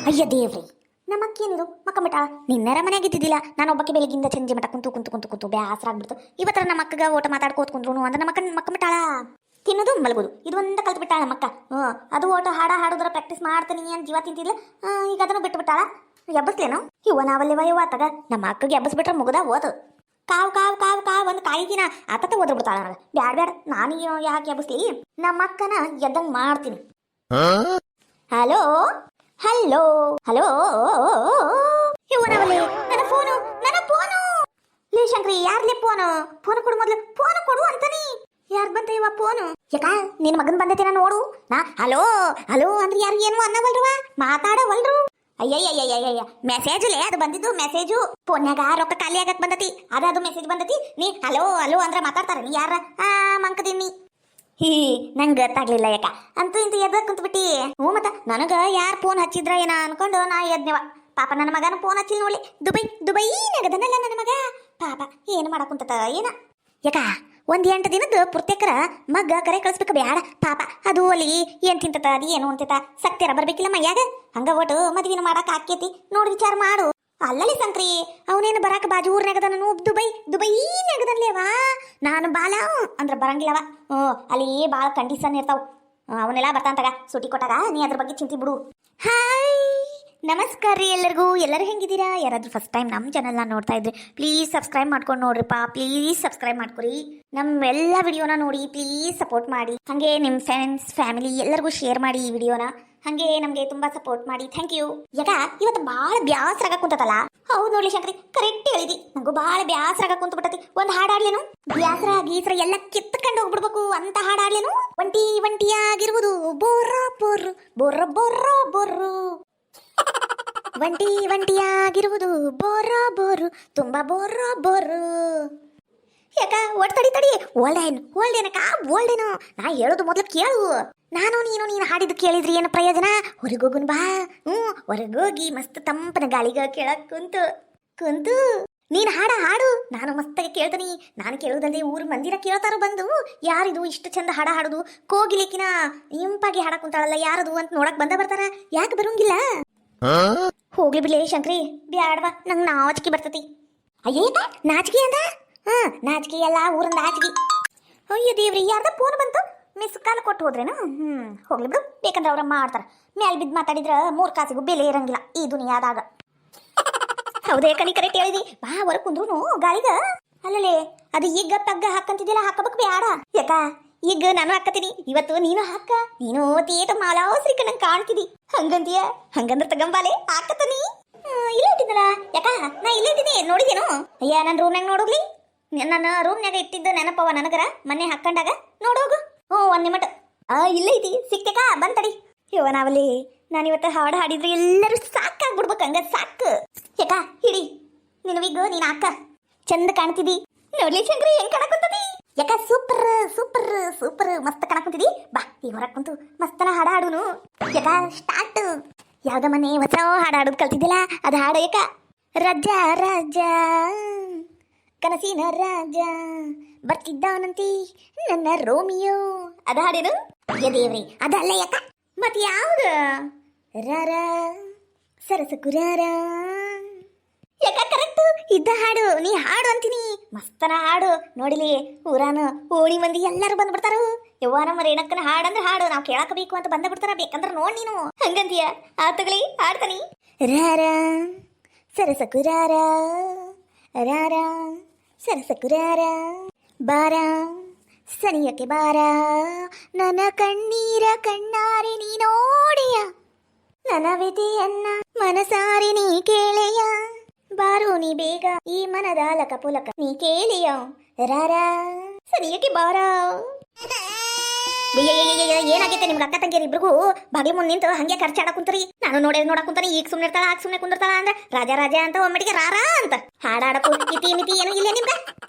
ಅಯ್ಯ ದೇವ್ರಿ ನಮ್ಮಕ್ಕೇನಿದು ಮಕ್ಕ ನಿನ್ನರ ಮನೆಯಾಗ ಇದ್ದಿದ್ದಿಲ್ಲ. ನಾನು ಒಬ್ಬಕ್ಕೆ ಬೆಳಗಿಂದ ಸಂಜೆ ಮಠ ಕುಂತು ಕುಂತು ಕುಂತು ಕುಂತು ಬ್ಯಾಸರ ಆಗ್ಬಿಡ್ತು. ಇವತ್ತರ ನಮ್ಮ ಅಕ್ಕಗ ಓಟ ಮಾತಾಡ್ಕೋತ ಕುಂದ್ರು ಅಂದ್ರೆ ನಮ್ಮ ಮಕ್ಕ ಬಿಟ್ಟಾಳ ತಿನ್ನೋದು ಮಲಗೋದು ಇದು ಒಂದ ಕಲ್ತು ಬಿಟ್ಟಾಳ ನಮ್ಮಕ್ಕ. ಅದು ಓಟ ಹಾಡೋದ್ರ ಪ್ರಾಕ್ಟೀಸ್ ಮಾಡ್ತೀನಿ ಅಂತ ಜೀವ ತಿಂತಿದ್ಲ. ಈಗ ಅದನ್ನು ಬಿಟ್ಟು ಬಿಟ್ಟಾಳ. ಎಬ್ಬಸ್ಲೇನು ಇವ ನಾವಲ್ಲಿ ವಯವ ಆತಾಗ ನಮ್ಮ ಅಕ್ಕಗೆ ಎಬ್ಬಸ್ಬಿಟ್ರೆ ಮುಗ್ದ ಓದು. ಕಾವು ಕಾವು ಕಾವು ಕಾವು ಒಂದು ಕಾಯಿಗಿನ ಆತತ ಓದ್ರ ಬಿಡ್ತಾಳ. ಬ್ಯಾಡ ಬ್ಯಾಡ ನಾನು ಯಾಕೆ ಎಬ್ಬಸ್ಲಿ, ನಮ್ಮ ಅಕ್ಕನ ಎದ್ದಂಗ್ ಮಾಡ್ತೀನಿ. ಹಲೋ ಹಲೋ ಹಲೋ ಇವನವಲ್ಲಿ ನನ್ನ ಫೋನು ಲೇ ಶಂಕ್ರಿ ಯಾರ್ಲೇ ಫೋನು ಕೊಡು ಮೊದ್ಲು ಫೋನು ಕೊಡು ಅಂತಾನಿ. ಯಾರ್ ಬಂತ ಇವ ಫೋನು? ಯಾಕ ನಿನ್ ಮಗನ್ ಬಂದೈತೆ ನಾನು ನೋಡು. ನಾ ಹಲೋ ಹಲೋ ಅಂದ್ರೆ ಯಾರು ಏನು ಅನ್ನವಲ್ರವ ಮಾತಾಡವಲ್ರು. ಅಯ್ಯಯ್ಯಯ್ಯಯ್ಯ ಮೆಸೇಜ್ ಲೇ ಅದು ಬಂದಿದ್ದು ಮೆಸೇಜು. ಫೋನ್ಯಾಗ ರೊಕ್ಕ ಖಾಲಿ ಆಗಕ್ ಬಂದತಿ ಅದು ಮೆಸೇಜ್ ಬಂದತಿ. ನೀ ಹಲೋ ಹಲೋ ಅಂದ್ರೆ ಮಾತಾಡ್ತಾರ ನೀ ಯಾರ ಮಂಕದೀನಿ. ನಂಗೆ ಗೊತ್ತಾಗ್ಲಿಲ್ಲ ಯಾಕ ಅಂತೂ ಇಂತ ಎದ್ದ ಕುಂತ್ಬಿಟ್ಟಿ. ಹ್ಞೂ ಮತ್ತ ನನಗ ಯಾರು ಫೋನ್ ಹಚ್ಚಿದ್ರ ಏನ ಅನ್ಕೊಂಡು ನಾ ಎದ್ನೆವ. ಪಾಪ ನನ್ನ ಮಗನ ಫೋನ್ ಹಚ್ಚಿಲ್ ನೋಡ್ಲಿ. ದುಬೈ ನಗದನಲ್ಲ ನನ್ನ ಮಗ. ಪಾಪ ಏನು ಮಾಡಕುಂತತ ಏನ ಯಾಕ ಒಂದ್ 8 ದಿನದ ಪುರ್ತೇಕರ ಮಗ್ಗ ಕರೆ ಕಳಿಸ್ಬೇಕು ಬ್ಯಾಡ. ಪಾಪ ಅದು ಅಲ್ಲಿ ಏನ್ ತಿಂತತ ಅದು ಏನು ಅಂತಿತ ಸಕ್ತಿರ ಬರ್ಬೇಕಿಲ್ಲ ಮೈಯಾಗ. ಹಂಗ ಒಟ್ಟು ಮದ್ವಿನ ಮಾಡಕ್ ಆಕೇತಿ ನೋಡಿ ವಿಚಾರ ಮಾಡು. ಅಲ್ಲಲ್ಲಿ ಸಂಕ್ರಿ ಅವನೇನು ಬರಾಕ ಬಾಜು ಊರ್ನಾಗದನು ದುಬೈ ನಾಗದನ್ಲೇವಾ. ನಾನು ಬಾಲ ಅಂದ್ರ ಬರಂಗಿಲ್ಲವ. ಅಲ್ಲಿ ಬಾಳ ಕಂಡೀಷನ್ ಇರ್ತಾವ. ಅವನ್ನೆಲ್ಲ ಬರ್ತಾಂತಾಗ ಸುಟಿ ಕೊಟ್ಟಾಗ ನೀ ಅದ್ರ ಬಗ್ಗೆ ಚಿಂತೆ ಬಿಡು. ಹಾಯ್ ನಮಸ್ಕಾರ ರೀ ಎಲ್ಲರಿಗೂ. ಎಲ್ಲರೂ ಹೆಂಗಿದ್ದೀರಾ? ಯಾರಾದ್ರೂ ಫಸ್ಟ್ ಟೈಮ್ ನಮ್ಮ ಚಾನಲ್ನ ನೋಡ್ತಾ ಇದ್ರಿ ಪ್ಲೀಸ್ ಸಬ್ಸ್ಕ್ರೈಬ್ ಮಾಡ್ಕೊಂಡು ನೋಡ್ರಿಪ್ಪ. ಪ್ಲೀಸ್ ಸಬ್ಸ್ಕ್ರೈಬ್ ಮಾಡ್ಕೊರಿ. ನಮ್ಮ ಎಲ್ಲ ವಿಡಿಯೋನ ನೋಡಿ ಪ್ಲೀಸ್ ಸಪೋರ್ಟ್ ಮಾಡಿ. ಹಾಗೆ ನಿಮ್ಮ ಫ್ರೆಂಡ್ಸ್ ಫ್ಯಾಮಿಲಿ ಎಲ್ಲರಿಗೂ ಶೇರ್ ಮಾಡಿ ಈ ವಿಡಿಯೋನ. ಹಂಗೆ ನಮ್ಗೆ ತುಂಬಾ ಸಪೋರ್ಟ್ ಮಾಡಿ. Thank you. ಯಾಕ ಇವತ್ತು ಬಾಳ ಬ್ಯಾಸರಾಗ ಕುಂತತಲ್ಲ. ಹೌದು ನೋಡ್ಲಿ ಶಂಕ್ರಿ ಕರೆಕ್ಟ್ ಹೇಳಿದಿ. ನಂಗೂ ಬಾಳ ಬ್ಯಾಸರಾಗ ಕುಂತ ಬಿಟ್ಟತಿ. ಒಂದ್ ಹಾಡಾಡ್ಲೇನು? ಬ್ಯಾಸರ ಗೀಸರ ಎಲ್ಲ ಕಿತ್ಕೊಂಡು ಹೋಗ್ಬಿಡ್ಬೇಕು ಅಂತ ಹಾಡಾಡ್ಲೇನು? ಒಂಟಿಯಾಗಿರುವುದು ಬೋರ್ರ ಬೋರ್ರು ಬೋರ್ರ ಬೋರ್ರ ಬೋರ್ರು. ಒಂಟಿಯಾಗಿರುವುದು ಬೋರ್ರ ಬೋರು ತುಂಬಾ ಬೋರ್ರ ಬೋರು. ಯಾಕ ಒಟ್ಟು ತಡಿ ಓಲ್ಡೇನಕ್ಕ ಓಲ್ಡೇನು? ನಾ ಹೇಳೋದು ಮೊದ್ಲು ಕೇಳು. ನೀನು ಹಾಡಿದ್ದು ಕೇಳಿದ್ರಿ ಏನು ಪ್ರಯೋಜನ? ಹೊರಗೋಗುನ್ ಬಾ. ಹೊರಗೋಗಿ ಮಸ್ತ್ ತಂಪನ ಗಾಳಿಗ ಕೇಳಕ್ ಕುಂತು ನೀನ್ ಹಾಡು ನಾನು ಮಸ್ತಾಗಿ ಕೇಳ್ತೀನಿ. ನಾನು ಕೇಳೋದಲ್ಲದೆ ಊರ್ ಮಂದಿರ ಕೇಳ್ತಾರ ಬಂದು ಯಾರಿದು ಇಷ್ಟು ಚಂದ ಹಾಡುದು ಕೋಗಿಲಿಕಿನ ಇಂಪಾಗಿ ಹಾಡ ಕುಂತಾಳಲ್ಲ ಯಾರದು ಅಂತ ನೋಡಕ್ ಬರ್ತಾರ. ಯಾಕೆ ಬರೋಂಗಿಲ್ಲ? ಹೋಗ್ಲಿ ಬಿಡ್ಲೇ ಶಂಕ್ರಿ ಬ್ಯಾಡ್ವಾ ನಂಗೆ ನಾಚಿಕೆ ಬರ್ತತಿ. ಅಯ್ಯೇಕ ನಾಚಿಕೆ ಅಂದ? ನಾಚಿಕೆ ಎಲ್ಲ ಊರಿಂದ ನಾಚಿಕೆ. ಅಯ್ಯೋ ದೇವ್ರಿ ಯಾರ್ದ ಫೋನ್ ಬಂತು? ಮಿಸ್ ಕಾಲ್ ಕೊಟ್ಟು ಹೋದ್ರೇನು? ಹೋಗ್ಲಿ ಬಿಡು, ಬೇಕಂದ್ರೆ ಅವ್ರ ಮಾಡ್ತಾರ. ಮ್ಯಾಲ್ ಬಿದ್ದು ಮಾತಾಡಿದ್ರ 3 ಕಾಸಿಗೂ ಬೆಲೆ ಇರಂಗಿಲ್ಲ ಈ ದುನಿಯಾದಾಗ. ಹೌದೇ ಕಣಿ ಕರೆಕ್ಟ್ ಹೇಳಿದಿ. ಬಾ ಹೊರ ಕುಂದ್ರು ಗಾಳಿಗ. ಅಲ್ಲಲೇ ಅದು ಈಗ ಪಗ್ಗ ಹಾಕಂತಿದ್ದಿಲ್ಲ ಹಾಕಬೇಕು ಬ್ಯಾಡ. ಯಾಕ ಈಗ ನಾನು ಹಾಕತೀನಿ ಇವತ್ತು ನೀನು ಹಾಕ. ನೀನು ತೇಟ ಮಾಲಾಶ್ರೀಕ ನಂಗೆ ಕಾಣ್ತಿದಿ ಹಂಗಂತೀಯ. ಹಂಗಂದ್ರ ತಗಂಬಾಲೆ ಹಾಕತನಿ. ಇಲ್ಲೇ ಇಟ್ಟಿದ್ದಲ್ಲ ಯಾಕ ನಾ ಇಲ್ಲೇ ಇಟ್ಟಿನಿ ನೋಡಿದೇನು? ಅಯ್ಯ ನನ್ನ ರೂಮ್ನಾಗ ನೋಡೋಗ್ಲಿ. ನನ್ನ ರೂಮ್ನಾಗ ಇಟ್ಟಿದ್ದ ನೆನಪವ ನನಗರ ಮೊನ್ನೆ ಹಾಕೊಂಡಾಗ ನೋಡೋಗು. ಒಂದ್ ನಿಮಟ ಇಲ್ಲೇ ಐತಿ ಸಿಕ್ತೇಕ ಬಂತಡಿ. ನಾವಲ್ಲಿ ನಾನಿವತ್ತು ಹಾಡು ಹಾಡಿದ್ರೆ ಎಲ್ಲರೂ ಸಾಕಾಗ್ಬಿಡ್ಬೇಕು. ಹಂಗ ಸಾಕು. ಯಾಕ ಹಿಡಿ ನಿನವಿಗ ನೀನ್ ಹಾಕ ಚಂದ ಕಾಣ್ತಿದಿ. ನೋಡ್ಲಿ ಶಂಕ್ರಿ ಹೆಂಗ್ ಕಾಣಕುಂತದಿ? ಯಾಕ ಸೂಪರ್ ಸೂಪರ್ ಸೂಪರ್ ಮಸ್ತ್ ಕಾಣಕುಂತಿದಿ. ಬಾ ಈ ಹೊರಗ್ ಕುಂತು ಮಸ್ತನ ಹಾಡ ಹಾಡುನು. ಯಾಕ ಸ್ಟಾರ್ಟ್. ಯಾವ್ದ ಮನೆ ಹೊಸ ಹಾಡು ಹಾಡೋದು ಕಲ್ತಿದ್ದಿಲ್ಲ ಅದು ಹಾಡ. ಯಾಕ ರಾಜ ರಾಜ ಕನಸಿನ ರಾಜ ಬರ್ತಿದ್ದವನಂತಿ ನನ್ನ ರೋಮಿಯೋ ಅದ ಹಾಡೇನು? ದೇವ್ರಿ ಅದಲ್ಲ ಯಾಕ ಮತ್ ಯಾವ್ದು? ರಾರ ಸರಸಕುರಾರ. ಯಾಕ ಕರೆಕ್ಟ್ ಇದ್ದ ಹಾಡು ನೀ ಹಾಡು ಅಂತೀನಿ. ಮಸ್ತನ ಹಾಡು ನೋಡಿಲಿ. ಊರಾನ ಓಣಿ ಮಂದಿ ಎಲ್ಲರೂ ಬಂದ್ಬಿಡ್ತಾರ. ಯವ್ವ ನಮ್ಮ ರೇಣಕ್ಕನ ಹಾಡಂದ್ರೆ ಹಾಡು ನಾವು ಕೇಳಕಬೇಕು ಅಂತ ಬಂದ್ಬಿಡ್ತಾರ. ಬೇಕಂದ್ರ ನೋಡ್ ನೀನು ಹಂಗಂತೀಯ. ಆತಗಲಿ ಹಾಡ್ತಾನಿ. ರಾರ ಸರಸಕುರಾರ ರಾರ ಸರಸಕುರಾರ ಬಾರ ಸನಿಯಕ್ಕೆ ಬಾರ ನನ್ನ ಕಣ್ಣೀರ ಕಣ್ಣಾರೆ ನೀ ನೋಡೆಯ ನನ್ನ ವಿಧಿಯನ್ನ ಮನಸಾರಿ ನೀ ಕೇಳೆಯ. ಬಾರು ನೀ ಬೇಗ ಈ ಮನದ ಲಕ ಪುಲಕ ನೀ ಕೇಳಿಯ ರಾರ ಸನಿಯಕ್ಕೆ ಬಾರ. ಏನಾಗೈತೆ ನಿಮ್ಗೆ ಅಕ್ಕ ತಂಗಿಯರ್ ಇಬ್ರಿಗೂ ಬಾಗಿ ಮುಂದೆ ನಿಂತು ಹಂಗೆ ಖರ್ಚಾಡ ಕುಂತರಿ. ನಾನು ನೋಡಕ್ ಕುಂತಾನೆ. ಈಗ ಸುಮ್ನೆ ಇರ್ತಾಳ ಆಗ ಸುಮ್ನೆ ಕುಂದಿರ್ತಾಳ ಅಂದ್ರೆ ರಾಜ ಅಂತ ಒಮ್ಮಡಿಗೆ ರಾರ ಅಂತ ಹಾಡಾಡಕು ಇತಿ ಮಿತಿ ಏನು ಇಲ್ಲ ನಿಮ್ಗೆ.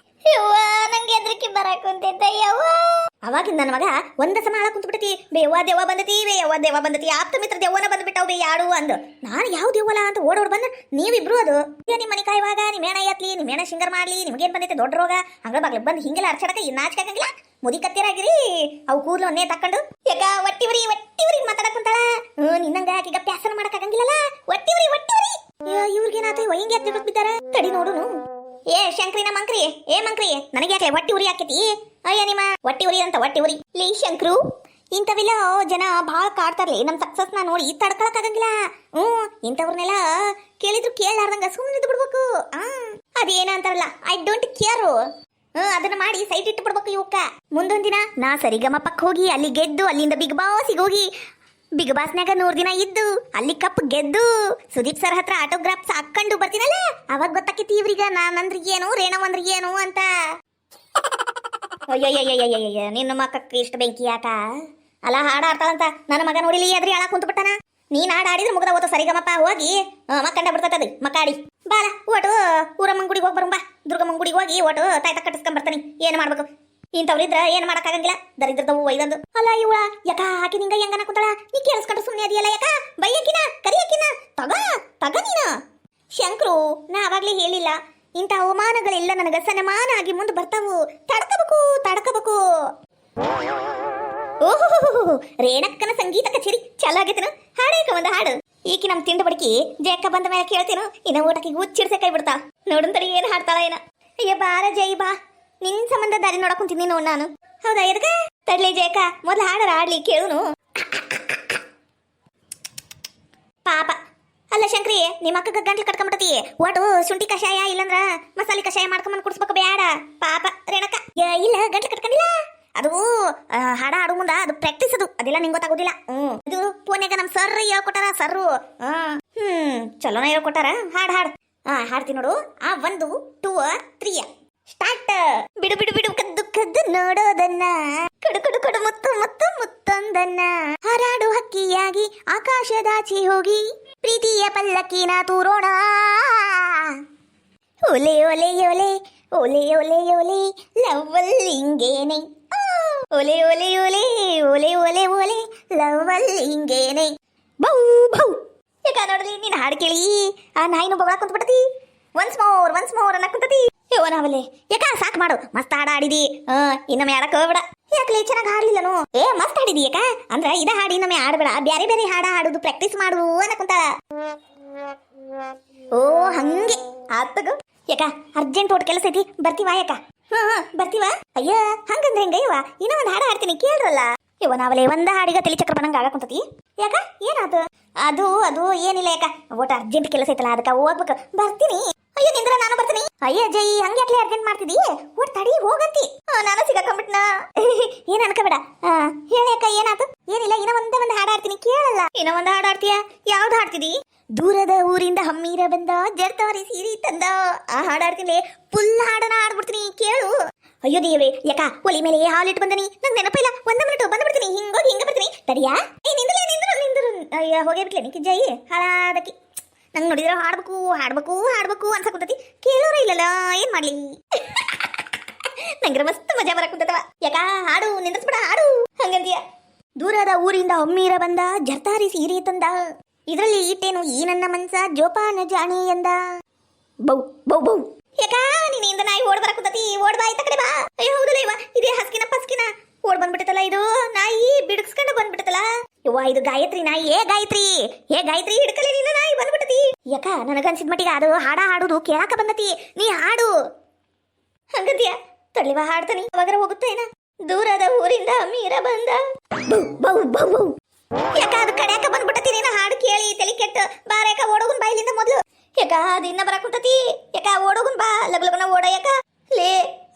ಯವ್ವ ನಂಗೆ ಎದ್ರಿಕೆ ಬರಕ್ ಕುಂತೈತ ಯವ್ವ. ಅವಾಗಿಂದ ನನ್ನ ಮಗ ಒಂದ ಸಮ ಹಾಳ ಕುಂತ ಬಿಟ್ಟತಿ. ಬೇವ ದೇವ ಬಂದತಿ ದೇವ ಬಂದತಿ ಆಪ್ತ ಮಿತ್ರ ದೇವನ ಬಂದ್ಬಿಟ್ಟವ್ ಬೇ ಯಾಡು ಅಂದ್. ನಾನು ಯಾವ ದೇವಲ್ಲ ಅಂತ ಓಡೋಡ್ ಬಂದ ನೀವಿಬ್ರು ಅದು ನಿಮ್ಮ ಮನೆ ಕಾಯುವಾಗ ನಿಮ್ಮ ಮೇಣ ಎತ್ಲಿ ನಿಮ್ಮ ಮೇಣ ಶೃಂಗಾರ ಮಾಡ್ಲಿ ನಿಮ್ಗೇನ್ ಬಂದೈತೆ ದೊಡ್ಡ ರೋಗ ಹಂಗ ಬಾಗ್ಲಿ ಬಂದು ಹಿಂಗೆಲ್ಲ ಅರ್ಚಾಡಕ ನಾಚಿಕಾಗಂಗಿಲ್ಲ. ಮುದಿ ಕತ್ತಿರಾಗಿರಿ ಅವು ಕೂದಲು ಒಂದೇ ತಕೊಂಡು ಯಾಕ ಒಟ್ಟಿವ್ರಿ ಮಾತಾಡಕ್ ಕುಂತಾಳ. ನಿನ್ನಂಗ ಆಕಿಗ ಪ್ಯಾಸನ ಮಾಡಕ್ಕಾಗಂಗಿಲ್ಲಲ್ಲ. ಒಟ್ಟಿ ಉರಿ ಇವ್ರಿಗೇನಾತ ಹಿಂಗೆ ಯಾಕೆ ಬಿದ್ದಾರ? ತಡಿ ನೋಡುನು. ಏ ಶಂಕ್ರಿನ ಮಂಕ್ರಿ, ಏ ಮಂಕ್ರಿ, ನನಗೆ ಯಾಕೆ ಹೊಟ್ಟಿ ಉರಿ ಆಕೈತಿ? ಅಯ್ಯ ನಿಮ್ಮ ಹೊಟ್ಟಿ ಉರಿ ಅಂತ ಹೊಟ್ಟಿ ಉರಿ. ಲೀ ಶಂಕ್ರು, ಇಂಥವೆಲ್ಲ ಜನ ಭಾಳ ಕಾಡ್ತಾರ್ಲಿ. ನಮ್ ಸಕ್ಸಸ್ನ ನೋಡಿ ತಡ್ಕೊಳಕ್ಕಾಗಂಗಿಲ್ಲ. ಇಂಥವ್ರನ್ನೆಲ್ಲ ಕೇಳಿದ್ರು ಕೇಳಾರ್ದಂಗ ಸುಮ್ಮನೆ ಬಿಡ್ಬೇಕು. ಅದೇನ ಅಂತಾರಲ್ಲ, ಐ ಡೋಂಟ್ ಕೇರ್. ಅದನ್ನ ಮಾಡಿ ಸೈಟ್ ಇಟ್ಟು ಬಿಡ್ಬೇಕು ಇವಕ್ಕ. ಮುಂದೊಂದ್ ದಿನ ನಾ ಸರಿಗಮಪಕ್ ಹೋಗಿ ಅಲ್ಲಿ ಗೆದ್ದು ಅಲ್ಲಿಂದ ಬಿಗ್ ಬಾಸ್ಗೆ ಹೋಗಿ ಬಿಗ್ ಬಾಸ್ನಾಗ 100 ದಿನ ಇದ್ದು ಅಲ್ಲಿ ಕಪ್ ಗೆದ್ದು ಸುದೀಪ್ ಸರ್ ಹತ್ರ ಆಟೋಗ್ರಾಫ್ಸ್ ಹಾಕೊಂಡು ಬರ್ತೀನಲ್ಲ, ಅವಾಗ ಗೊತ್ತಾಕೈತಿ ಇವ್ರಿಗ ನಾನಂದ್ರೆ ಏನು ರೇಣವ್ ಏನು ಅಂತ. ಅಯ್ಯಯ್ಯಯ್ಯಯ್ಯಯ್ಯ, ನಿನ್ನ ಮಕ್ಕಕ್ಕೆ ಇಷ್ಟ ಬೆಂಕಿ ಯಾಕ? ಅಲ್ಲ ಹಾಡ ಆಡ್ತಾಳಂತ ನನ್ನ ಮಗ ನೋಡಿಲಿ ಅದ್ರಿ ಅಳ ಕುಂತು ಬಿಟ್ಟಾನ. ನೀನ್ ಹಾಡ ಆಡಿದ್ರೆ ಮುಗ್ದ ಓತ ಸರಿಗಮಪ್ಪ ಹೋಗಿ ಮಕ್ಕಂಡ ಬಿಡ್ತದ ಮಕ್ಕಾಡಿ. ಬಾಲ ಓಟು ಊರಮ್ಮನ ಗುಡಿಗೆ ಹೋಗಿ ಬರುಂಬಾ. ದುರ್ಗಮ್ಮನ ಗುಡಿಗೆ ಹೋಗಿ ಓಟು ತಾಯ್ತ ಕಟ್ಟಿಸ್ಕೊಂಡ್ ಬರ್ತಾನಿ. ಏನ್ ಮಾಡ್ಬೇಕು? ಇಂಥವ್ರಿದ್ರ ಏನ್ ಮಾಡಕ್ಕಾಗಂಗಿಲ್ಲ. ದರಿದ್ರದವು ಒಯ್ದಂದು. ಅಲ್ಲ ಇವಳ ಯಾಕ ಆಕಿ ನಿಂಗ ಹೆಂಗನ ಕುಂತಾಳ? ನೀ ಕೇಳಿಸ್ಕೊಂಡ್ರೆ ಸುಮ್ಮನೆ ಅದೆಯಲ್ಲ ಯಾಕ? ಬೈಯಕಿನ ಕರಿಯಕಿನ ತಗ ನೀನ. ಶಂಕ್ರು, ನಾ ಅವಾಗ್ಲೇ ಹೇಳಿಲ್ಲ, ಇಂಥ ಅವಮಾನಗಳೆಲ್ಲ ನನಗ ಸನ್ಮಾನ ಆಗಿ ಮುಂದೆ ಬರ್ತಾವು. ತಡ್ಕಬೇಕು. ಓಹೋ, ರೇಣಕ್ಕನ ಸಂಗೀತ ಕಚೇರಿ ಚಾಲು ಆಗೈತೇನು? ಹಾಡೇಕ ಒಂದು ಹಾಡು. ಈಕಿ ನಮ್ ತಿಂಡು ಬಡಕಿ ಜಯಕ್ಕ ಬಂದ ಮೇಲೆ ಕೇಳ್ತೇನು, ಇನ್ನ ಊಟಕ್ಕೆ ಹುಚ್ಚಿಡ್ಸೆ ಕೈ ಬಿಡ್ತಾ. ನೋಡನ್ ತಡಿ ಏನ್ ಹಾಡ್ತಾಳ ಏನ. ಅಯ್ಯ ಬಾರ ಜೈ ಬಾ, ನಿನ್ ಸಂಬಂಧ ದಾರಿ ನೋಡಕ್ ಕುಂತೀನಿ ನೋಡ್ ನಾನು. ಹೌದಾ? ಎದಕ? ತಡ್ಲಿ ಜಯಕ್ಕ ಮೊದ್ಲು ಹಾಡರ ಆಡ್ಲಿ ಕೇಳುನು. ಪಾಪ. ಅಲ್ಲ ಶಂಕ್ರಿ, ನಿಮ್ಮ ಅಕ್ಕಗ ಗಂಟ್ಲು ಕಟ್ಕೊಂಡ್ಬಿಟ್ಟತಿ. ಒಟ್ಟು ಶುಂಠಿ ಕಷಾಯ ಇಲ್ಲಂದ್ರ ಮಸಾಲೆ ಕಷಾಯ ಮಾಡ್ಕೊಂಡ್ ಕುಡಿಸ್ಬೇಕು ಬೇಡ. ಪಾಪ ರೇಣಕ್ಕ. ಇಲ್ಲ ಗಂಟ್ಲು ಕಟ್ಕೊಂಡಿಲ್ಲ. ಅದು ಹಾಡ ಹಾಡು ಮುಂದ ಅದು ಪ್ರಾಕ್ಟೀಸ್, ಅದೆಲ್ಲ ನಿಂಗೆ ಗೊತ್ತಾಗೋದಿಲ್ಲ. ಇದು ಫೋನ್ಯಾಗ ನಮ್ ಸರ್ ಹೇಳ್ಕೊಟ್ಟಾರ. ಸರ್ರು ಚಲೋನ ಹೇಳ್ಕೊಟ್ಟಾರ. ಹಾಡು ಹಾಡ್ತೀನಿ ನೋಡು. 1 2 3 ಸ್ಟಾರ್ಟ್. ಬಿಡು ಕದ್ದು ನೋಡೋದನ್ನ, ಕೊಡು ಮುತ್ತೊಂದನ್ನ, ಹಾರಾಡು ಹಕ್ಕಿಯಾಗಿ ಆಕಾಶದಾಚಿ ಹೋಗಿ ಪ್ರೀತಿಯ ಪಲ್ಲಕ್ಕಿನ ತೂರೋಣ. ಒಲೆ ಒಲೆ ಒಲೆ ಒಲೆ ಒಲೆ ಒಲೆ ಲವ್ವಲ್ಲಿಂಗೇನೆ. ಒಲೆ ಒಲೆ ಒಲೆ ಒಲೆ ಒಲೆ ಒಲೆ ಲವ್ವಲ್ಲಿಂಗೇನೆ. ಬೌ ಯಾಕ ನೋಡ್ರಿ ನೀನ್ ಹಾಡು ಕೇಳಿ ಆ ನಾಯಿನ ಬೊಗಳ ಕುಂತ್ಬಿಟ್ಟತಿ. ಒನ್ಸ್ ಮೋರ್ ಅನ್ನ ಕುಂತತಿ. ನಾವಲ್ಲಿ ಯಾಕ ಸಾಕ್ ಮಾಡು. ಮಸ್ತ್ ಹಾಡ ಆಡಿದಿ. ಇನ್ನೊಮ್ಮೆ ಆಡಕ್ ಹೋಗ್ಬೇಡ. ಯಾಕಲೆ ಚೆನ್ನಾಗಿ ಹಾಡ್ಲಿಲ್ಲನು? ಮಸ್ತ್ ಹಾಡಿದಿ. ಯಾಕ ಅಂದ್ರ ಇದ ಹಾಡಿ ಇನ್ನೊಮ್ಮೆ ಆಡ್ಬೇಡ. ಬೇರೆ ಹಾಡ ಹಾಡುದು ಪ್ರಾಕ್ಟೀಸ್ ಮಾಡು ಅನ್ನಕುಂತ. ಓ ಹಂಗೆ ಆತಗ. ಯಾಕ ಅರ್ಜೆಂಟ್ ಓಟ್ ಕೆಲಸ ಐತಿ, ಬರ್ತೀವಾ? ಯಾಕ ಬರ್ತೀವ? ಅಯ್ಯ ಹಂಗಂದ್ರೆ ಹೆಂಗ ಇವ? ಇನ್ನೂ ಒಂದ್ ಹಾಡ ಹಾಡ್ತೀನಿ ಕೇಳ್ರಲ್ಲ. ನಾವಲೆ ಒಂದ ಹಾಡಿಗ ತಲೆ ಚಕ್ರ ಬಂದಂಗ ಆಗಕುಂತತಿ. ಯಾಕ ಏನಾದ? ಅದು ಏನಿಲ್ಲ. ಯಾಕ ಒಟ್ಟು ಅರ್ಜೆಂಟ್ ಕೆಲಸ ಐತಲ್ಲ, ಅದಕ್ಕ ಹೋಗ್ಬೇಕು. ಬರ್ತೀನಿ. ಅಯ್ಯೋ ನಿಂದ್ರ ನಾನು ಬರ್ತೀನಿ. ಅಯ್ಯ ಜೈ ಹಂಗೆ ಯಾಕೆ ಅರ್ಜೆಂಟ್ ಮಾಡ್ತಿದಿ? ಒಟ್ಟು ತಡಿ ಹೋಗಂತಿ. ನಾನು ಸಿಗಾಕೊಂಡ್ಬಿಟ್ನ. ಏನ್ ಅನ್ಕೋಬೇಡ. ಹೇಳಕ್ಕ ಏನಾತು? ಏನಿಲ್ಲ, ಇನ್ನ ಒಂದ್ ಹಾಡ ಹಾಡ್ತೀನಿ ಕೇಳಲ್ಲ. ಇನ್ನ ಒಂದ್ ಹಾಡ ಹಾಡ್ತೀಯ? ಯಾವ್ದು ಹಾಡ್ತಿದಿ? ದೂರದ ಊರಿಂದ ಹಮ್ಮೀರ ಬಂದ ಜರ್ತಾರಿ ಸೀರಿ ತಂದ. ಆ ಹಾಡು ಹಾಡ್ತೀನಿ. ಫುಲ್ ಹಾಡನ ಹಾಡ್ಬಿಡ್ತೀನಿ ಕೇಳು. ಅಯ್ಯೋ ದೇವೇ, ಯಾಕ ಒಲಿ ಮೇಲೆ ಹಾಲಿಟ್ಟು ಬಂದನಿ. ನಂಗೆ ನೆನಪಿಲ್ಲ. 1 ಮಿನಿಟ್ ಬಂದ್ಬಿಡ್ತೀನಿ. ಹಿಂಗೋಗಿ ಹಿಂಗ ಬರ್ತೀನಿ. ತಡಿಯಾ? ನಿಂದ್ರು. ಅಯ್ಯ ಹೋಗೇ ಬಿಟ್ಲೆ ನಿಕ್ಕಿ ಜೈ ಹಾಳಾದಕ್ಕಿ. ನಂಗೆ ನೋಡಿದ್ರೆ ಹಾಡ್ಬೇಕು ಅನ್ಸಕುಂತತಿ. ಕೇಳೋರ ಇಲ್ಲಲ್ಲ, ಏನ್ ಮಾಡ್ಲಿ? ನಂಗೆ ಮಸ್ತ್ ಮಜಾ ಬರಕುಂತವ. ಯಾಕ ಹಾಡು ನಿಂದ್ರಿಸ್ಬಿಡ, ಹಾಡು ಹಂಗಂತೀಯ. ದೂರದ ಊರಿಂದ ಹಮ್ಮೀರ ಬಂದ ಜರ್ತಾರಿ ಸೀರೆ ತಂದ. ಇದ್ರಲ್ಲಿ ಇಟ್ಟೇನು ಈ ನನ್ನ ಮನ್ಸ ಜೋಪಾನ ಜಾಣಿ ಎಂದ. ಬೌ ಯಾಕ ನೀನಿಂದ ನಾಯಿ ಓಡ್ ಬರಕುಂತತಿ. ಓಡ್ ಬಾ, ಆಯ್ತ ಕಡೆ ಬಾ. ಅಯ್ಯೋ ಹೌದಲ್ಲ ಇವ, ಇದೇ ಹಸ್ಕಿನ ಓಡ್ ಬಂದ್ಬಿಟ್ಟತಲ್ಲ. ಇದು ನಾಯಿ ಬಿಡಿಸ್ಕೊಂಡು ಬಂದ್ಬಿಟ್ಟತಲ್ಲ. ಯವ್ವ ಇದು ಗಾಯತ್ರಿ ನಾಯಿ. ಏ ಗಾಯತ್ರಿ ಹಿಡ್ಕಲೆ ನಿನ್ನ ನಾಯಿ ಬಂದ್ಬಿಟ್ಟತಿ. ಯಾಕ ನನಗನ್ಸಿದ್ ಮಟ್ಟಿಗೆ ಅದು ಹಾಡ ಹಾಡುದು ಕೇಳಾಕ ಬಂದತಿ. ನೀ ಹಾಡು ಹಂಗಂತೀಯ? ತಡ್ಲಿವ ಹಾಡ್ತಾನಿ. ಅವಾಗರ ಹೋಗುತ್ತೇನ? ದೂರದ ಊರಿಂದ ಮೀರ ಬಂದ. ಬೌ ಯಾಕ ಅದು ಕಡ್ಯಾಕ ಬಂದ್ಬಿಟ್ಟತಿ. ನೀನು ಹಾಡು ಕೇಳಿ ತಲೆ ಕೆಟ್ಟ ಬಾರ. ಯಾಕ ಓಡೋಗುನ್ ಬಾ ಇಲ್ಲಿಂದ ಮೊದ್ಲು. ಯಾಕ ಅದು ಇನ್ನ ಬರಕುಂತತಿ. ಯಾಕ ಓಡೋಗುನ್ ಬಾ, ಲಗ್ಲಗನ ಓಡ. ಯಾಕ ಲೇ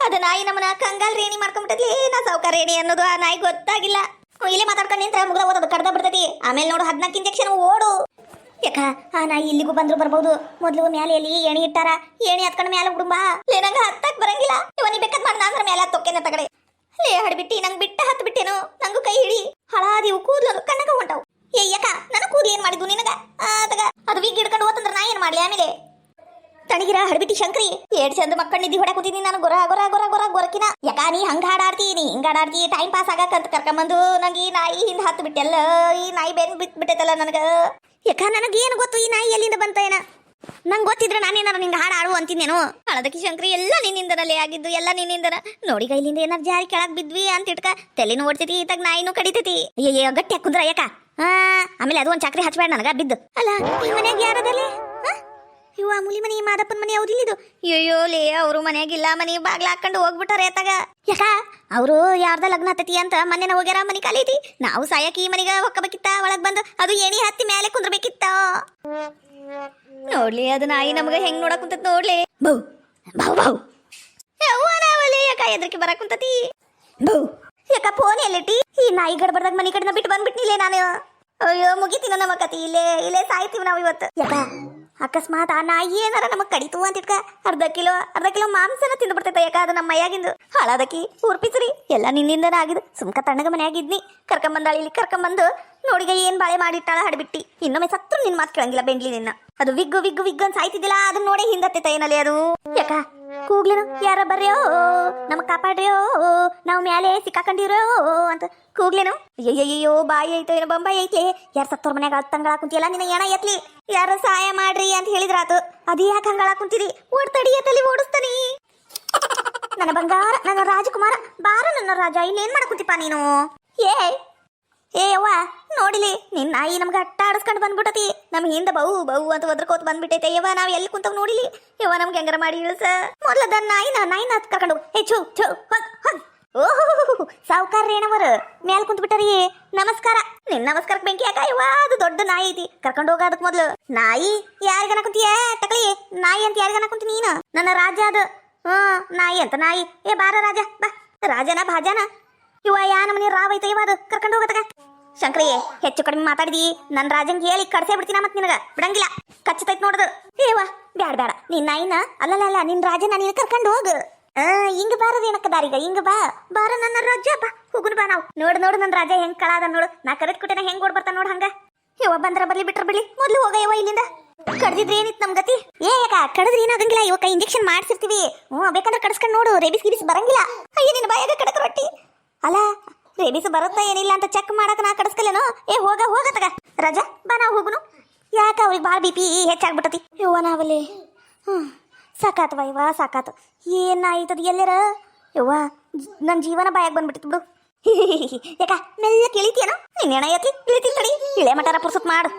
ಅದ ನಾಯಿ ನಮ್ಮನ ಕಂಗಾಲ್ ರೇಣಿ ಮಾಡ್ಕೊಂಡ್ಬಿಟ್ಟದ್ಲಿ. ನಾ ಸಾವುಕಾರ ರೇಣಿ ಅನ್ನೋದು ಆ ನಾಯಿ ಗೊತ್ತಾಗಿಲ್ಲ. ಇಲ್ಲೇ ಮಾತಾಡ್ಕೊಂಡು ನಿಂತ್ರ ಮುಗ್ದ ಓದೋದು ಕಡ್ದ ಬಿಡ್ತತಿ. ಆಮೇಲೆ ನೋಡು 14 ಇಂಜೆಕ್ಷನ್ ಓಡು. ಯಾಕ ಆ ನಾಯಿ ಇಲ್ಲಿಗೂ ಬಂದ್ರು ಬರ್ಬಹುದು. ಮೊದ್ಲು ಮ್ಯಾಲೆಯಲ್ಲಿ ಏಣಿ ಇಟ್ಟಾರ. ಏಣಿ ಹತ್ಕೊಂಡ್ ಮ್ಯಾಲ ಹುಡುಂಬಾ. ಲೇ ನಂಗ ಹತ್ತಕ್ ಬರಂಗಿಲ್ಲ. ಇವನಿ ಬೇಕಾದ್ ಮಾಡಿ ನಾಂದ್ರ ಮ್ಯಾಲ ತೊಕ್ಕೇನ ತಗಡೆ. ಲೇ ಹಡ್ಬಿಟ್ಟಿ ನಂಗ್ ಬಿಟ್ಟ ಹತ್ ಬಿಟ್ಟೇನು. ನಂಗೂ ಕೈ ಹಿಡಿ. ಹಳಾದಿವು ಕೂದ್ಲು ಕಣ್ಣಗ ಹೊಂಟಾವು. ಯಾಕ ನನ್ನ ಕೂದ್ಲು ಏನ್ ಮಾಡಿದ್ವು ನಿನಗ? ಅದು ವಿಗ್ ಹಿಡ್ಕೊಂಡು ಹೋತಂದ್ರ ನಾ ಏನ್ ಮಾಡ್ಲಿ? ಆಮೇಲೆ ತಣಿಗಿರ ಹಡ್ಬಿಟ್ಟಿ ಶಂಕ್ರಿ. ಏಡ್ ಚಂದ ಮಕ್ಕಳು ನಿದ್ದಿ ಹೊಡ ಕೂತಿದ್ದೀನಿ ನಾನು. ಗೊರಕಿನ. ಯಾಕ ನೀ ಹಂಗ ಹಾಡಾಡ್ತಿ, ನೀ ಹಿಂಗ ಹಾಡಾಡ್ತಿ. ಟೈಮ್ ಪಾಸ್ ಆಗಕ್ಕಂತ ಕರ್ಕೊಂಬಂದು ನಂಗೆ ಈ ನಾಯಿ ಹಿಂದ ಹತ್ತು ಬಿಟ್ಟೆಲ್ಲ. ಈ ನಾಯಿ ಬೇನ್ ಬಿಟ್ಟೈತಲ್ಲ ನನಗ. ಯಾಕ ನನಗೇನು ಗೊತ್ತು ಈ ನಾಯಿ ಎಲ್ಲಿಂದ ಬಂತ ಏನ? ನಂಗೆ ಗೊತ್ತಿದ್ರೆ ನಾನೇನಾರ ನಿಂಗೆ ಹಾಡು ಆಡು ಅಂತಿದ್ದೇನು. ಹಳದಕ್ಕಿ ಶಂಕ್ರಿ ಎಲ್ಲ ನಿನ್ನಿಂದನಲ್ಲೇ ಆಗಿದ್ದು. ಎಲ್ಲ ನಿನ್ನಿಂದನ. ನೋಡಿಗ ಇಲ್ಲಿಂದ ಏನಾರು ಜಾರಿ ಕೆಳಗ್ ಬಿದ್ವಿ ಅಂತ ಇಟ್ಕ ತಲೆನೂ ಓಡ್ತೈತಿ. ಇತ್ತಾಗ ನಾಯಿನೂ ಕಡಿತೈತಿ. ಅಯ್ಯಯ್ಯ ಗಟ್ಟಿ ಹಾಕುದ್ರ. ಯಾಕ ಆಮೇಲೆ ಅದು ಒಂದು ಚಕ್ರಿ ಹಚ್ಬೇಡ ನನಗ ಬಿದ್ದು ಅಲ್ಲ ಈ ಮನ್ಯಾಗ ಯಾರದಲ್ಲೇ ಇವ ಮುಲಿ ಮನಿ ಮಾದಪ್ಪನ ಮನೆ ಯಾವ್ದಿಲ್ಲ ಇದು ಅಯ್ಯೋ ಲೇ ಅವರು ಮನ್ಯಾಗಿಲ್ಲ ಮನಿ ಬಾಗ್ಲ ಹಾಕೊಂಡು ಹೋಗ್ಬಿಟ್ಟಾರೆ ಎತ್ತಾಗ ಯಾಕ ಅವರು ಯಾರ್ದ ಲಗ್ನ ಹತ್ತತಿ ಅಂತ ಮೊನ್ನೆ ಹೋಗ್ಯಾರ ಮನಿ ಕಾಲೈತಿ ನಾವು ಸಾಯಕ್ ಈ ಮನಿಗ ಹೊಕ್ಕಬೇಕಿತ್ತ ಒಳಗ್ ಬಂದು ಅದು ಏಣಿ ಹತ್ತಿ ಮೇಲೆ ಕುಂದ್ರಬೇಕಿತ್ತ ನೋಡ್ಲಿ ಅದು ನಾಯಿ ನಮಗ ಹೆಂಗ್ ನೋಡಕ್ ಕುಂತತ್ ನೋಡ್ಲಿ ಬೌ ಬೌ ಬೌ ನಾವಲ್ಲಿ ಯಾಕ ಎದ್ರಕ್ಕೆ ಬರಕ್ ಕುಂತತಿ ಬೌ ಯಾಕ ಫೋನ್ ಎಲ್ಲಿಟ್ಟಿ ಈ ನಾಯಿ ಗಡ್ಬಡ್ದಾಗ ಮನಿ ಕಡೆನ ಬಿಟ್ಟು ಬಂದ್ಬಿಟ್ನಿಲ್ಲೇ ನಾನು ಅಯ್ಯೋ ಮುಗಿತೀನ ನಮ್ಮ ಕತಿ ಇಲ್ಲೇ ಸಾಯ್ತೀವಿ ನಾವು ಇವತ್ತು ಯಾಕ ಅಕಸ್ಮಾತ್ ಆ ನಾಯಿ ಏನಾರ ನಮಗ್ ಕಡಿತು ಅಂತ ಇಟ್ಕ ಅರ್ಧ ಕಿಲೋ ಮಾಂಸನ ತಿಂದು ಬಿಡ್ತೈತೆ ಯಾಕ ಅದು ನಮ್ಮ ಮೈಯಾಗಿಂದು ಹಾಳಾದಕಿ ಊರ್ಪಿಸ್ರಿ ಎಲ್ಲ ನಿನ್ನಿಂದನ ಆಗಿದ್ದು ಸುಮ್ಕ ತಣ್ಣಗ ಮನೆಯಾಗಿದ್ನಿ ಕರ್ಕೊಂಬಂದಾಳಿ ಇಲ್ಲಿ ಕರ್ಕೊಂಬಂದು ನೋಡಿಗ ಏನ್ ಬಾಳೆ ಮಾಡಿಟ್ಟಾಳ ಹಡ್ಬಿಟ್ಟಿ ಇನ್ನೊಮ್ಮೆ ಸತ್ರು ನಿನ್ ಮಾತು ಕೇಳಂಗಿಲ್ಲ ಬೆಂಡ್ಲಿ ನಿನ್ನ ಅದು ವಿಗ್ಗು ಅಂತ ಸಾಯ್ತಿದ್ದಿಲ್ಲ ಅದನ್ನ ನೋಡಿ ಹಿಂದತ್ತೈತ ಏನಲ್ಲಿ ಅದು ಯಾಕ ಕೂಗ್ಲಿನು ಯಾರ ಬರ್ರ್ಯೋ ನಮಗ್ ಕಾಪಾಡ್ರ್ಯೋ ನಾವು ಮ್ಯಾಲೆ ಸಿಕ್ಕಾಕೊಂಡಿರೋ ಅಂತ ಕೂಗ್ಲೇನು ಅಯ್ಯಯ್ಯೋ ಬಾಯಿ ಐತೋ ಏನೋ ಬಂಬಾಯಿ ಐತಿ ಯಾರ ಸತ್ತೋರ್ ಮನ್ಯಾಗ ತಂಗಳ ಕುಂತಿಯಲ್ಲ ನಿನ್ನ ಏನ ಎತ್ಲಿ ಯಾರು ಸಹಾಯ ಮಾಡ್ರಿ ಅಂತ ಹೇಳಿದ್ರಾತು ಅದು ಯಾಕೆ ಹಂಗಳ ಕುಂತಿರಿ ಓಡ್ತಡಿ ಎತ್ತಲಿ ಓಡಿಸ್ತಾನಿ ನನ್ನ ಬಂಗಾರ ನನ್ನ ರಾಜಕುಮಾರ ಬಾರ ನನ್ನ ರಾಜ ಇನ್ನೇನ್ ಮಾಡಕುಂತಿಪ್ಪ ನೀನು ಏ ಅವ್ವ ನೋಡಿಲಿ ನಿನ್ನ ನಾಯಿ ನಮ್ಗೆ ಅಟ್ಟ ಆಡಿಸ್ಕೊಂಡು ಬಂದ್ಬಿಟ್ಟತಿ ನಮ್ ಹಿಂದ ಬೌ ಅಂತ ಒದ್ರಕೋತ್ ಬಂದ್ಬಿಟ್ಟೈತೆ ಯವ್ವ ನಾವ್ ಎಲ್ಲಿ ಕುಂತವ್ ನೋಡಿಲಿ ಯವ್ವ ನಮ್ಗೆ ಹೆಂಗಾರ ಮಾಡಿ ಇಳಿಸ ಮೊದ್ಲದ ನಾಯಿನ ಕರ್ಕೊಂಡು ಛೂ ಓಹೋ ಸಾವುಕಾರ ಏನವರು ಮ್ಯಾಲ್ ಕುಂತ್ ಬಿಟ್ಟರಿ ನಮಸ್ಕಾರ ನಿನ್ ನಮಸ್ಕಾರಕ್ಕೆ ಬೆಂಕಿ ಯಾಕ ಯವ್ವ ಅದು ದೊಡ್ಡ ನಾಯಿ ಐತಿ ಕರ್ಕೊಂಡು ಹೋಗ ಅದಕ್ ಮೊದ್ಲು ನಾಯಿ ಯಾರಿಗನ ಕುಂತಿಯ ತಕಳಿ ನಾಯಿ ಅಂತ ಯಾರಿಗನ ಕುಂತಿ ನೀನು ನನ್ನ ರಾಜ ಅದು ನಾಯಿ ಅಂತ ನಾಯಿ ಏ ಬಾರ ರಾಜ ಬಾ ರಾಜನ ಭಾಜನ ಇವ ಯಾ ನಮ್ಮನೆ ರಾವ್ ಐತ ಇವ ಅದು ಕರ್ಕೊಂಡು ಹೋಗತಗ ಶಂಕರಿಯೇ ಹೆಚ್ಚು ಕಡಿಮೆ ಮಾತಾಡಿದಿ ನನ್ ರಾಜಂಗೆ ಹೇಳಿ ಕಡ್ಸೇ ಬಿಡ್ತೀನ ಮತ್ ನಿನಗ ಬಿಡಂಗಿಲ್ಲ ಕಚ್ಚತೈತ್ ನೋಡದು ಏವಾ ಬ್ಯಾಡ ನಿನ್ ನಾಯಿನ ಅಲ್ಲಲ್ಲ ನಿನ್ ರಾಜನ ನೀನು ಕರ್ಕೊಂಡು ಹೋಗು ಹಿಂಗ ಬಾರದ ಏನಕ್ಕ ದಾರಿಗ ಹಿಂಗ ಬಾರ ನನ್ನ ರಾಜ ಬಾ ಹೋಗುನ್ ಬಾ ನಾವು ನೋಡು ನನ್ನ ರಾಜ ಹೆಂಗ್ ಕಳಾದ ನೋಡು ನಾ ಕರೆದ್ ಕುಟೇನ ಹೆಂಗ್ ಓಡ್ ಬರ್ತಾನ ನೋಡ್ ಹಂಗ ಇವ ಬಂದ್ರ ಬರ್ಲಿ ಬಿಟ್ರ ಬಿಡ್ಲಿ ಮೊದ್ಲು ಹೋಗ ಇವ ಇಲ್ಲಿಂದ ಕಡ್ದಿದ್ರೆ ಏನಿತ್ತು ನಮ್ ಗತಿ ಯಾಕ ಕಡದ್ರಿ ಏನಾಗಂಗಿಲ್ಲ ಇವಕ್ಕ ಇಂಜೆಕ್ಷನ್ ಮಾಡ್ಸಿರ್ತೀವಿ ಬೇಕಂದ್ರೆ ಕಡ್ಸ್ಕೊಂಡ್ ನೋಡು ರೇಬಿಸ್ ಗಿಬಿಸ್ ಬರಂಗಿಲ್ಲ ಅಯ್ಯ ನಿನ್ ಬಾಯಾಗ ಕಡಕ ರೊಟ್ಟಿ ಅಲ್ಲ ರೇಬಿಸ್ ಬರುತ್ತಾ ಏನಿಲ್ಲ ಅಂತ ಚೆಕ್ ಮಾಡಕ್ ನಾ ಕಡಸ್ಕಲೇನು ಹೋಗತಗ ರಾಜಾ ಬಾ ನಾವು ಹೋಗುನು ಯಾಕ ಅವ್ರಿಗೆ ಬಾಳ್ BP ಹೆಚ್ಚಾಗ್ಬಿಟ್ಟತಿ ಯವ್ವ ನಾವಲ್ಲಿ ಸಾಕಾತವ ಇವ ಸಾಕಾತು ಏನಾಯ್ತದ ಎಲ್ಲರ ಯವ್ವ ನನ್ ಜೀವನ ಬಾಯಾಗ ಬಂದ್ಬಿಟ್ಟಿತ್ತು ಬಿಡು ಯಾಕ ಮೆಲ್ಲ ಇಳಿತೀಯನ ನಿನ್ನೇನ ಎತ್ಲಿ ಇಳಿತಿಲ್ ತಡಿ ಇಳೆ ಮಟಾರ ಪುರ್ಸುತ್ ಮಾಡು